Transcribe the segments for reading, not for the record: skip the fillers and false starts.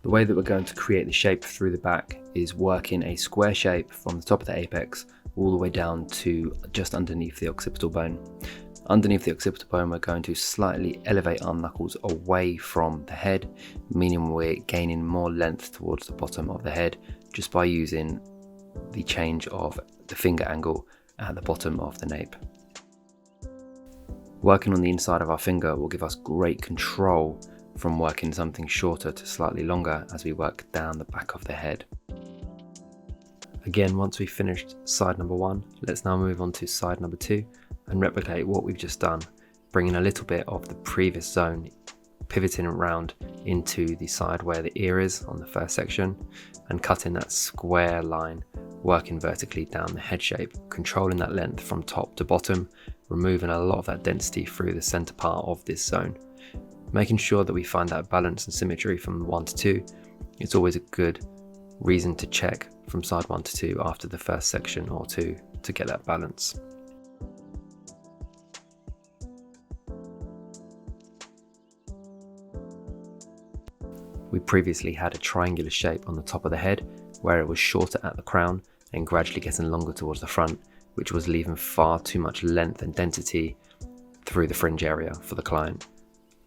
The way that we're going to create the shape through the back is working a square shape from the top of the apex all the way down to just underneath the occipital bone. Underneath the occipital bone, we're going to slightly elevate our knuckles away from the head, meaning we're gaining more length towards the bottom of the head just by using the change of the finger angle at the bottom of the nape. Working on the inside of our finger will give us great control from working something shorter to slightly longer as we work down the back of the head. Again, once we've finished side number 1, let's now move on to side number 2 and replicate what we've just done, bringing a little bit of the previous zone, pivoting around into the side where the ear is on the first section and cutting that square line, working vertically down the head shape, controlling that length from top to bottom, removing a lot of that density through the center part of this zone. Making sure that we find that balance and symmetry from 1 to 2. It's always a good reason to check from side 1 to 2 after the first section or 2 to get that balance. We previously had a triangular shape on the top of the head where it was shorter at the crown and gradually getting longer towards the front, which was leaving far too much length and density through the fringe area for the client.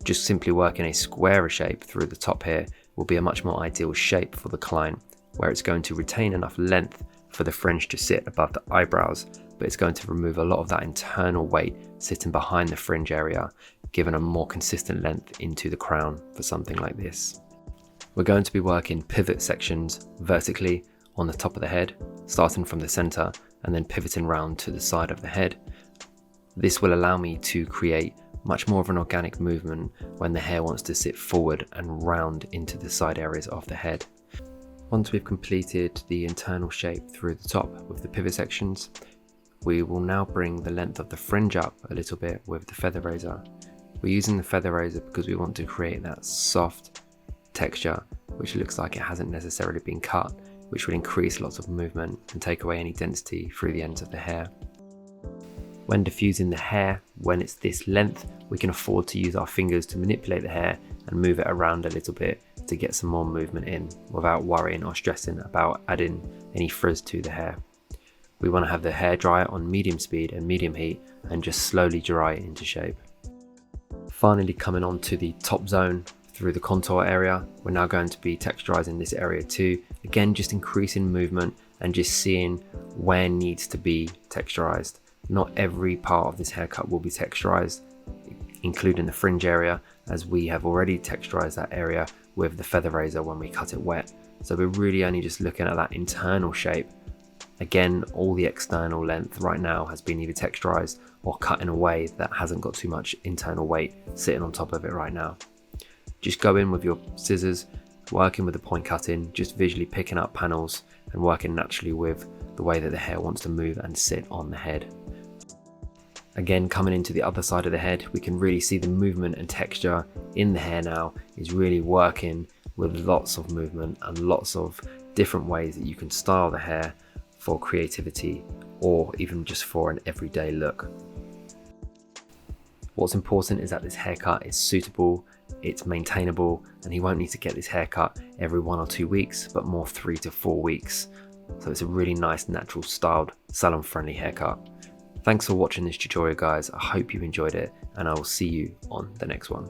Just simply working a squarer shape through the top here will be a much more ideal shape for the client, where it's going to retain enough length for the fringe to sit above the eyebrows, but it's going to remove a lot of that internal weight sitting behind the fringe area, giving a more consistent length into the crown for something like this. We're going to be working pivot sections vertically on the top of the head, starting from the center and then pivoting round to the side of the head. This will allow me to create much more of an organic movement when the hair wants to sit forward and round into the side areas of the head. Once we've completed the internal shape through the top with the pivot sections, we will now bring the length of the fringe up a little bit with the feather razor. We're using the feather razor because we want to create that soft texture which looks like it hasn't necessarily been cut, which will increase lots of movement and take away any density through the ends of the hair. When diffusing the hair, when it's this length, we can afford to use our fingers to manipulate the hair and move it around a little bit to get some more movement in without worrying or stressing about adding any frizz to the hair. We want to have the hair dry on medium speed and medium heat and just slowly dry it into shape. Finally, coming on to the top zone through the contour area, we're now going to be texturizing this area too. Again, just increasing movement and just seeing where needs to be texturized. Not every part of this haircut will be texturized, including the fringe area, as we have already texturized that area with the feather razor when we cut it wet. So we're really only just looking at that internal shape. Again, all the external length right now has been either texturized or cut in a way that hasn't got too much internal weight sitting on top of it right now. Just go in with your scissors, working with the point cutting, just visually picking up panels and working naturally with the way that the hair wants to move and sit on the head. Again, coming into the other side of the head, we can really see the movement and texture in the hair now is really working with lots of movement and lots of different ways that you can style the hair for creativity or even just for an everyday look. What's important is that this haircut is suitable, it's maintainable, and you won't need to get this haircut every 1 or 2 weeks, but more 3 to 4 weeks. So it's a really nice, natural styled, salon friendly haircut. Thanks for watching this tutorial, guys. I hope you enjoyed it, and I will see you on the next one.